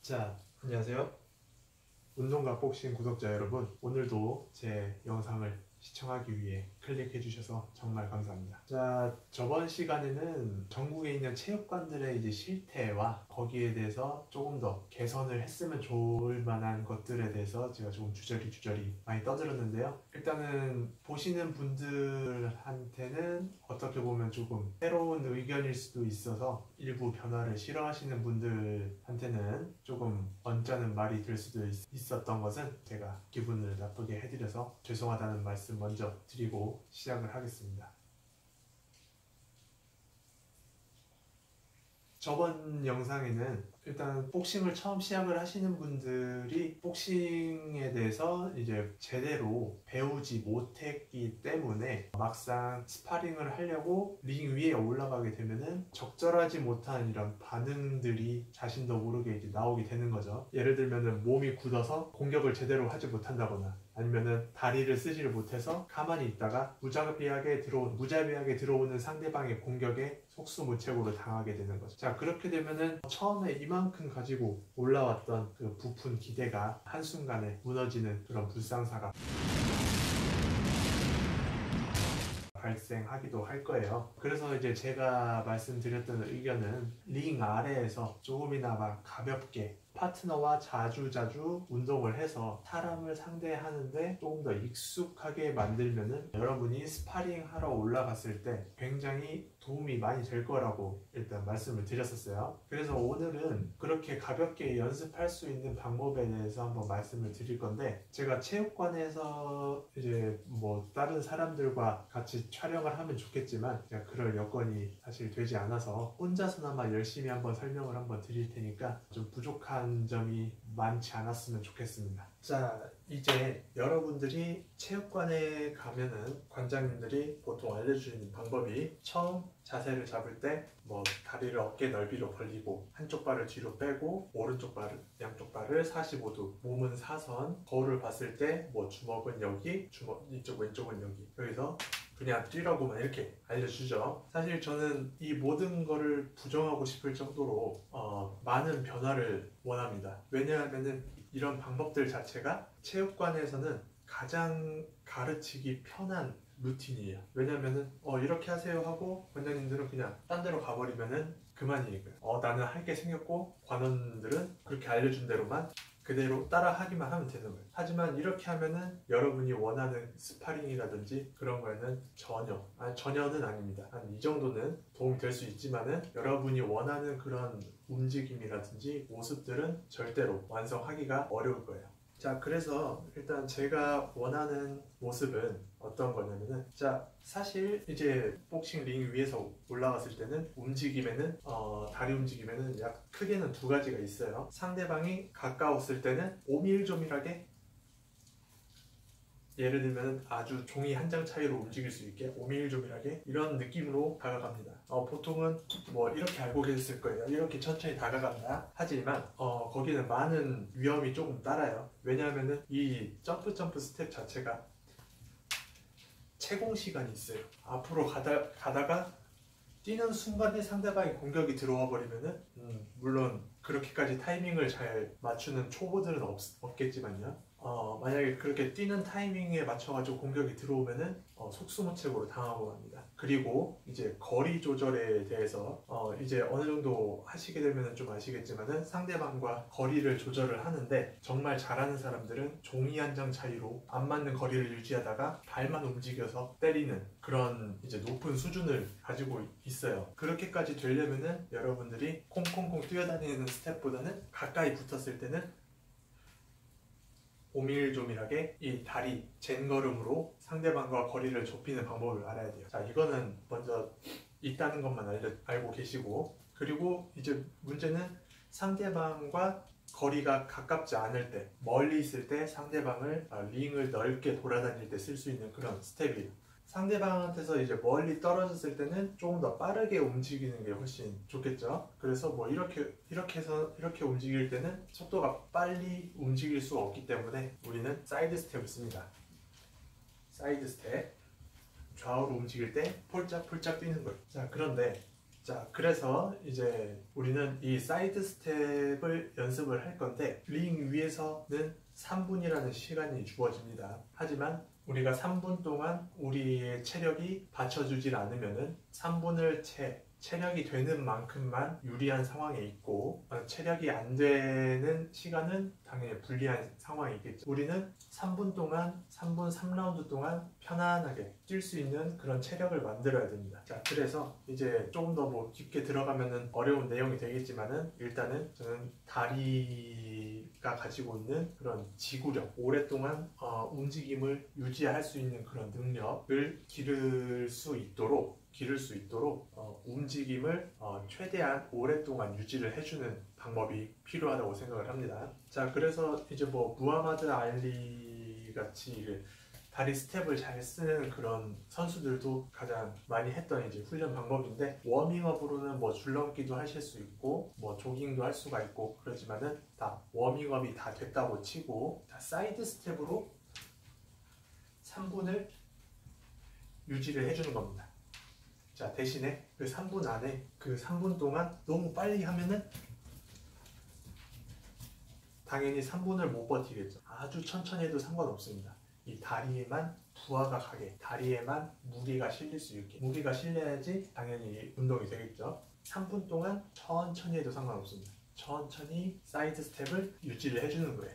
자, 안녕하세요. 운동과 복싱 구독자 여러분, 오늘도 제 영상을 시청하기 위해 클릭해 주셔서 정말 감사합니다. 자, 저번 시간에는 전국에 있는 체육관들의 이제 실태와 거기에 대해서 조금 더 개선을 했으면 좋을 만한 것들에 대해서 제가 조금 주저리 많이 떠들었는데요. 일단은 보시는 분들한테는 어떻게 보면 조금 새로운 의견일 수도 있어서 일부 변화를 싫어하시는 분들한테는 조금 언짢은 말이 될 수도 있었던 것은 제가 기분을 나쁘게 해드려서 죄송하다는 말씀 먼저 드리고 시작을 하겠습니다. 저번 영상에는 일단 복싱을 처음 시작을 하시는 분들이 복싱에 대해서 이제 제대로 배우지 못했기 때문에 막상 스파링을 하려고 링 위에 올라가게 되면은 적절하지 못한 이런 반응들이 자신도 모르게 이제 나오게 되는 거죠. 예를 들면은 몸이 굳어서 공격을 제대로 하지 못한다거나 아니면은 다리를 쓰지를 못해서 가만히 있다가 무자비하게 들어오는 상대방의 공격에 속수무책으로 당하게 되는 거죠. 자, 그렇게 되면은 처음에 이만큼 가지고 올라왔던 그 부푼 기대가 한순간에 무너지는 그런 불상사가 발생하기도 할 거예요. 그래서 이제 제가 말씀드렸던 의견은 링 아래에서 조금이나마 가볍게 파트너와 자주 운동을 해서 사람을 상대하는데 조금 더 익숙하게 만들면은 여러분이 스파링 하러 올라갔을 때 굉장히 도움이 많이 될 거라고 일단 말씀을 드렸었어요. 그래서 오늘은 그렇게 가볍게 연습할 수 있는 방법에 대해서 한번 말씀을 드릴 건데, 제가 체육관에서 이제 뭐 다른 사람들과 같이 촬영을 하면 좋겠지만 제가 그럴 여건이 사실 되지 않아서 혼자서나마 열심히 한번 설명을 한번 드릴 테니까 좀 부족한 점이 많지 않았으면 좋겠습니다. 자, 이제 여러분들이 체육관에 가면은 관장님들이 보통 알려주시는 방법이, 처음 자세를 잡을 때 뭐 다리를 어깨 넓이로 벌리고 한쪽 발을 뒤로 빼고 오른쪽 발을 양쪽 발을 45도, 몸은 사선, 거울을 봤을 때 뭐 주먹은 여기, 이쪽 왼쪽은 여기, 여기서 그냥 뛰라고만 이렇게 알려주죠. 사실 저는 이 모든 거를 부정하고 싶을 정도로 많은 변화를 원합니다. 왜냐하면은 이런 방법들 자체가 체육관에서는 가장 가르치기 편한 루틴이에요. 왜냐면은 이렇게 하세요 하고 원장님들은 그냥 딴 데로 가버리면은 그만이에요. 나는 할 게 생겼고 관원들은 그렇게 알려준 대로만 그대로 따라 하기만 하면 되는 거예요. 하지만 이렇게 하면은 여러분이 원하는 스파링이라든지 그런 거에는 전혀는 아닙니다. 한 이 정도는 도움이 될 수 있지만은 여러분이 원하는 그런 움직임이라든지 모습들은 절대로 완성하기가 어려울 거예요. 자, 그래서 일단 제가 원하는 모습은 어떤 거냐면은, 자, 사실 이제 복싱 링 위에서 올라갔을 때는 움직임에는 다리 움직임에는 약 크게는 두 가지가 있어요. 상대방이 가까웠을 때는 오밀조밀하게, 예를 들면 아주 종이 한 장 차이로 움직일 수 있게 오밀조밀하게 이런 느낌으로 다가갑니다. 보통은 뭐 이렇게 알고 계셨을 거예요. 이렇게 천천히 다가간다 하지만 거기는 많은 위험이 조금 따라요. 왜냐하면은 이 점프 스텝 자체가 채공 시간이 있어요. 앞으로 가다가 뛰는 순간에 상대방의 공격이 들어와 버리면은 물론 그렇게까지 타이밍을 잘 맞추는 초보들은 없겠지만요. 만약에 그렇게 뛰는 타이밍에 맞춰가지고 공격이 들어오면은 속수무책으로 당하고 맙니다. 그리고 이제 거리 조절에 대해서 이제 어느 정도 하시게 되면은 좀 아시겠지만은 상대방과 거리를 조절을 하는데, 정말 잘하는 사람들은 종이 한 장 차이로 안 맞는 거리를 유지하다가 발만 움직여서 때리는 그런 이제 높은 수준을 가지고 있어요. 그렇게까지 되려면은 여러분들이 콩콩콩 뛰어다니는 스텝보다는 가까이 붙었을 때는 오밀조밀하게 이 다리 젠걸음으로 상대방과 거리를 좁히는 방법을 알아야 돼요. 자, 이거는 먼저 있다는 것만 알고 계시고, 그리고 이제 문제는 상대방과 거리가 가깝지 않을 때, 멀리 있을 때 상대방을 링을 넓게 돌아다닐 때 쓸 수 있는 그런 스텝이에요. 상대방한테서 이제 멀리 떨어졌을 때는 조금 더 빠르게 움직이는 게 훨씬 좋겠죠. 그래서 뭐 이렇게 해서 이렇게 움직일 때는 속도가 빨리 움직일 수 없기 때문에 우리는 사이드 스텝을 씁니다. 사이드 스텝, 좌우로 움직일 때 폴짝폴짝 뛰는 거예요. 자, 그런데 자, 그래서 이제 우리는 이 사이드 스텝을 연습을 할 건데 링 위에서는 3분이라는 시간이 주어집니다. 하지만 우리가 3분 동안 우리의 체력이 받쳐주질 않으면은 3분을 체력이 되는 만큼만 유리한 상황에 있고 체력이 안 되는 시간은 당연히 불리한 상황이 있겠죠. 우리는 3분 동안 3라운드 동안 편안하게 뛸 수 있는 그런 체력을 만들어야 됩니다. 자, 그래서 이제 조금 더 뭐 깊게 들어가면은 어려운 내용이 되겠지만은 일단은 저는 다리가 가지고 있는 그런 지구력, 오랫동안 움직임을 유지할 수 있는 그런 능력을 기를 수 있도록 움직임을 최대한 오랫동안 유지를 해주는 방법이 필요하다고 생각을 합니다. 자, 그래서 이제 뭐 무하마드 알리 같이 다리 스텝을 잘 쓰는 그런 선수들도 가장 많이 했던 이제 훈련 방법인데, 워밍업으로는 뭐 줄넘기도 하실 수 있고 뭐 조깅도 할 수가 있고 그러지만은 다 워밍업이 다 됐다고 치고 사이드 스텝으로 3분을 유지를 해주는 겁니다. 자, 대신에 그 3분 안에 그 3분 동안 너무 빨리 하면은 당연히 3분을 못 버티겠죠. 아주 천천히 해도 상관없습니다. 이 다리에만 부하가 가게, 다리에만 무게가 실릴 수 있게, 무게가 실려야지 당연히 운동이 되겠죠. 3분 동안 천천히 해도 상관없습니다. 천천히 사이드 스텝을 유지를 해주는 거예요.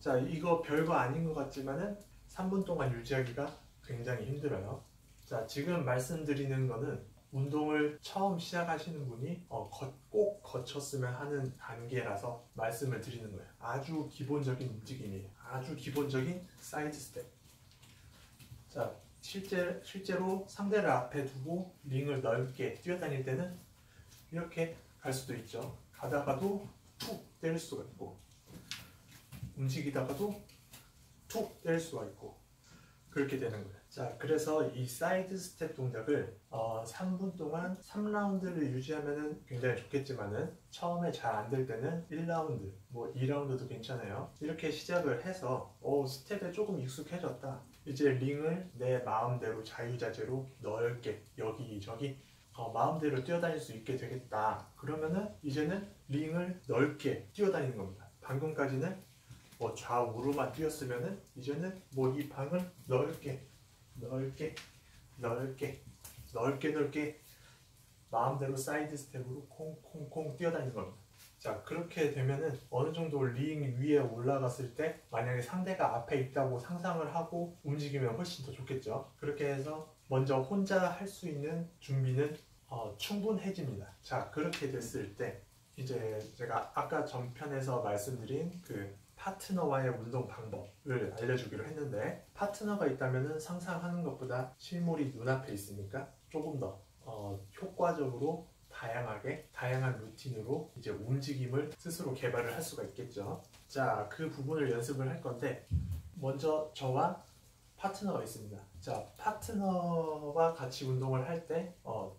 자, 이거 별거 아닌 것 같지만은 3분 동안 유지하기가 굉장히 힘들어요. 자, 지금 말씀드리는 거는 운동을 처음 시작하시는 분이 꼭 거쳤으면 하는 단계라서 말씀을 드리는 거예요. 아주 기본적인 움직임이에요. 아주 기본적인 사이드 스텝. 자, 실제로 상대를 앞에 두고 링을 넓게 뛰어다닐 때는 이렇게 갈 수도 있죠. 가다가도 툭 때릴 수가 있고, 움직이다가도 툭 때릴 수가 있고, 그렇게 되는 거예요. 자, 그래서 이 사이드 스텝 동작을 3분 동안 3라운드를 유지하면 굉장히 좋겠지만은 처음에 잘 안 될 때는 1라운드, 뭐 2라운드도 괜찮아요. 이렇게 시작을 해서 스텝에 조금 익숙해졌다. 이제 링을 내 마음대로 자유자재로 넓게 여기저기 마음대로 뛰어다닐 수 있게 되겠다. 그러면은 이제는 링을 넓게 뛰어다니는 겁니다. 방금까지는 뭐 좌우로만 뛰었으면은 이제는 뭐 이 방을 넓게 마음대로 사이드 스텝으로 콩콩콩 뛰어다니는 겁니다. 자, 그렇게 되면은 어느 정도 링 위에 올라갔을 때 만약에 상대가 앞에 있다고 상상을 하고 움직이면 훨씬 더 좋겠죠. 그렇게 해서 먼저 혼자 할 수 있는 준비는 충분해집니다. 자, 그렇게 됐을 때 이제 제가 아까 전편에서 말씀드린 그 파트너와의 운동 방법을 알려주기로 했는데, 파트너가 있다면 상상하는 것보다 실물이 눈앞에 있으니까 조금 더 효과적으로 다양한 루틴으로 이제 움직임을 스스로 개발을 할 수가 있겠죠. 자, 그 부분을 연습을 할 건데, 먼저 저와 파트너가 있습니다. 자, 파트너와 같이 운동을 할 때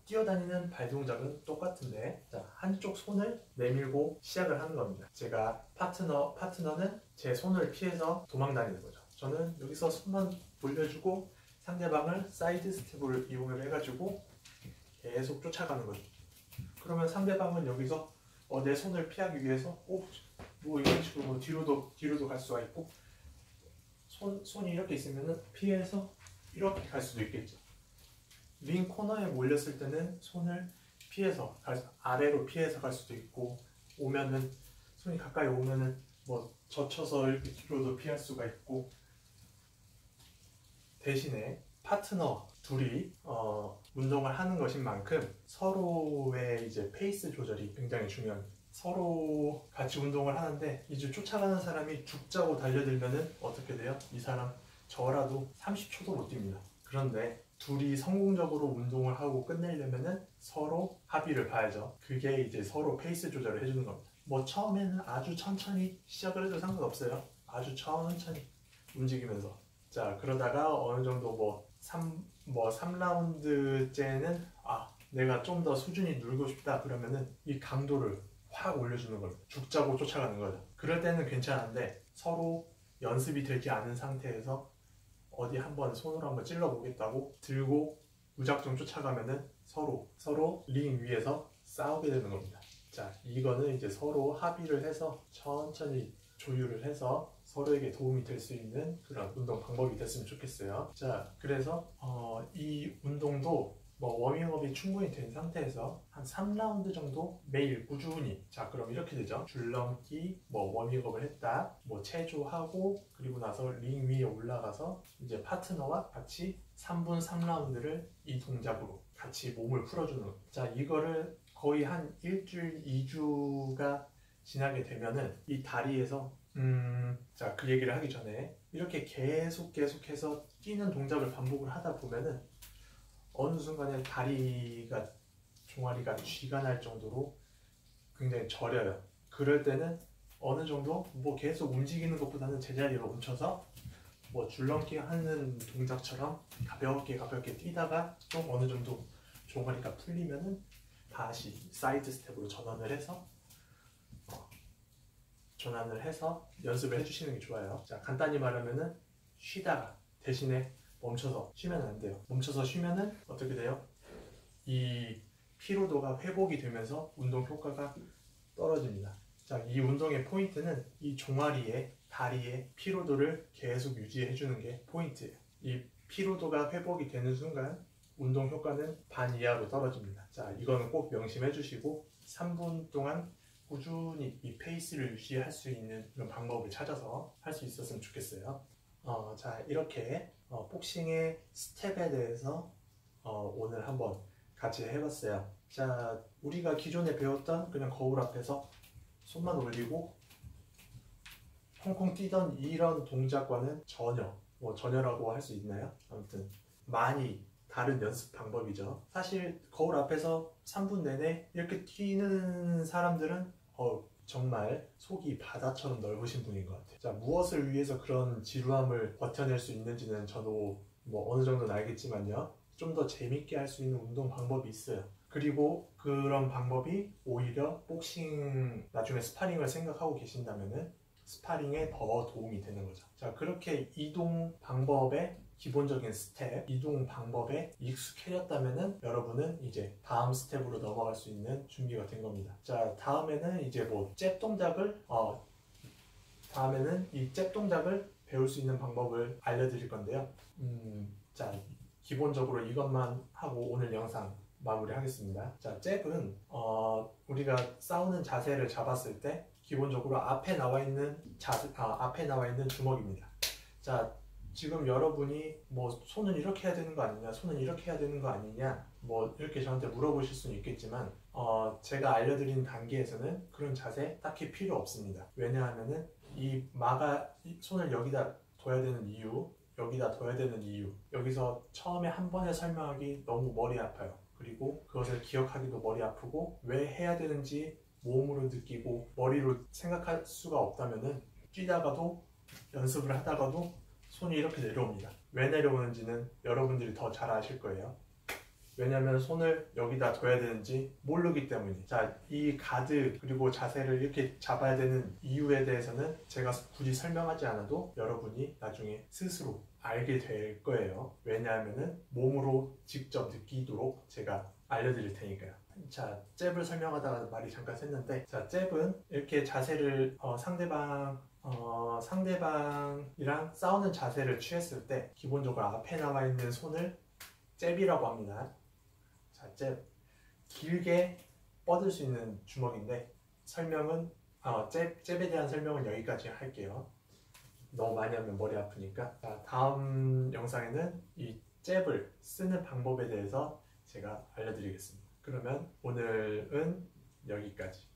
뛰어다니는 발 동작은 똑같은데, 자, 한쪽 손을 내밀고 시작을 하는 겁니다. 제가 파트너는 제 손을 피해서 도망다니는 거죠. 저는 여기서 손만 돌려주고 상대방을 사이드 스텝을 이용을 해가지고 계속 쫓아가는 거죠. 그러면 상대방은 여기서 내 손을 피하기 위해서 뭐 이런 식으로 뒤로도 갈 수가 있고, 손이 이렇게 있으면 피해서 이렇게 갈 수도 있겠죠. 링 코너에 몰렸을 때는 손을 피해서 아래로 피해서 갈 수도 있고, 손이 가까이 오면은 뭐 젖혀서 이렇게 뒤로도 피할 수가 있고, 대신에 파트너 둘이 운동을 하는 것인 만큼 서로의 이제 페이스 조절이 굉장히 중요합니다. 서로 같이 운동을 하는데 이제 쫓아가는 사람이 죽자고 달려들면은 어떻게 돼요? 이 사람 저라도 30초도 못 뜁니다. 그런데 둘이 성공적으로 운동을 하고 끝내려면은 서로 합의를 봐야죠. 그게 이제 서로 페이스 조절을 해주는 겁니다. 뭐 처음에는 아주 천천히 시작을 해도 상관없어요. 아주 천천히 움직이면서. 자, 그러다가 어느 정도 3라운드째는 내가 좀 더 수준이 늘고 싶다 그러면은 이 강도를 확 올려주는 거예요. 죽자고 쫓아가는 거죠. 그럴 때는 괜찮은데 서로 연습이 되지 않은 상태에서 어디 한번 손으로 한번 찔러 보겠다고 들고 무작정 쫓아가면은 서로 링 위에서 싸우게 되는 겁니다. 자, 이거는 이제 서로 합의를 해서 천천히 조율을 해서 서로에게 도움이 될 수 있는 그런 운동 방법이 됐으면 좋겠어요. 자, 그래서 이 운동도 뭐 워밍업이 충분히 된 상태에서 한 3라운드 정도 매일 꾸준히, 자 그럼 이렇게 되죠. 줄넘기, 뭐 워밍업을 했다, 뭐 체조하고, 그리고 나서 링 위에 올라가서 이제 파트너와 같이 3분 3라운드를 이 동작으로 같이 몸을 풀어주는 거예요. 자, 이거를 거의 한 일주일, 2주가 지나게 되면은 이 다리에서 자, 그 얘기를 하기 전에 이렇게 계속해서 뛰는 동작을 반복을 하다 보면은 어느 순간에 다리가, 종아리가 쥐가 날 정도로 굉장히 저려요. 그럴 때는 어느 정도 뭐 계속 움직이는 것보다는 제자리로 멈춰서 뭐 줄넘기 하는 동작처럼 가볍게 뛰다가 좀 어느 정도 종아리가 풀리면은 다시 사이드 스텝으로 전환을 해서 연습을 해주시는 게 좋아요. 자, 간단히 말하면은 쉬다가 대신에 멈춰서 쉬면 안 돼요. 멈춰서 쉬면은 어떻게 돼요? 이 피로도가 회복이 되면서 운동 효과가 떨어집니다. 자, 이 운동의 포인트는 이 종아리에, 다리의 피로도를 계속 유지해 주는 게 포인트예요. 이 피로도가 회복이 되는 순간 운동 효과는 반 이하로 떨어집니다. 자, 이거는 꼭 명심해 주시고 3분 동안 꾸준히 이 페이스를 유지할 수 있는 그런 방법을 찾아서 할 수 있었으면 좋겠어요. 자, 이렇게 복싱의 스텝에 대해서 오늘 한번 같이 해봤어요. 자, 우리가 기존에 배웠던 그냥 거울 앞에서 손만 올리고 콩콩 뛰던 이런 동작과는 전혀라고 할 수 있나요? 아무튼 많이 다른 연습 방법이죠. 사실 거울 앞에서 3분 내내 이렇게 뛰는 사람들은 정말 속이 바다처럼 넓으신 분인 것 같아요. 자, 무엇을 위해서 그런 지루함을 버텨낼 수 있는지는 저도 뭐 어느 정도는 알겠지만요. 좀 더 재밌게 할 수 있는 운동 방법이 있어요. 그리고 그런 방법이 오히려 복싱, 나중에 스파링을 생각하고 계신다면은 스파링에 더 도움이 되는 거죠. 자, 그렇게 이동 방법의 기본적인 스텝, 이동 방법에 익숙해졌다면은 여러분은 이제 다음 스텝으로 넘어갈 수 있는 준비가 된 겁니다. 자, 다음에는 이제 뭐 잽 동작을 다음에는 이 잽 동작을 배울 수 있는 방법을 알려드릴 건데요. 자, 기본적으로 이것만 하고 오늘 영상 마무리하겠습니다. 자, 잽은 우리가 싸우는 자세를 잡았을 때 기본적으로 앞에 나와 있는 주먹입니다. 자, 지금 여러분이 뭐 손은 이렇게 해야 되는 거 아니냐, 손은 이렇게 해야 되는 거 아니냐, 뭐 이렇게 저한테 물어보실 수는 있겠지만 제가 알려드린 단계에서는 그런 자세 딱히 필요 없습니다. 왜냐하면은 이 손을 여기다 둬야 되는 이유, 여기서 처음에 한 번에 설명하기 너무 머리 아파요. 그리고 그것을 기억하기도 머리 아프고, 왜 해야 되는지 몸으로 느끼고 머리로 생각할 수가 없다면은 뛰다가도 연습을 하다가도 손이 이렇게 내려옵니다. 왜 내려오는지는 여러분들이 더 잘 아실 거예요. 왜냐하면 손을 여기다 둬야 되는지 모르기 때문에. 자, 이 가드 그리고 자세를 이렇게 잡아야 되는 이유에 대해서는 제가 굳이 설명하지 않아도 여러분이 나중에 스스로 알게 될 거예요. 왜냐하면은 몸으로 직접 느끼도록 제가 알려드릴 테니까요. 자, 잽을 설명하다가 말이 잠깐 샜는데, 자, 잽은 이렇게 자세를 상대방이랑 싸우는 자세를 취했을 때 기본적으로 앞에 나와 있는 손을 잽이라고 합니다. 자, 잽, 길게 뻗을 수 있는 주먹인데 잽에 대한 설명은 여기까지 할게요. 너무 많이 하면 머리 아프니까. 자, 다음 영상에는 이 잽을 쓰는 방법에 대해서 제가 알려드리겠습니다. 그러면 오늘은 여기까지.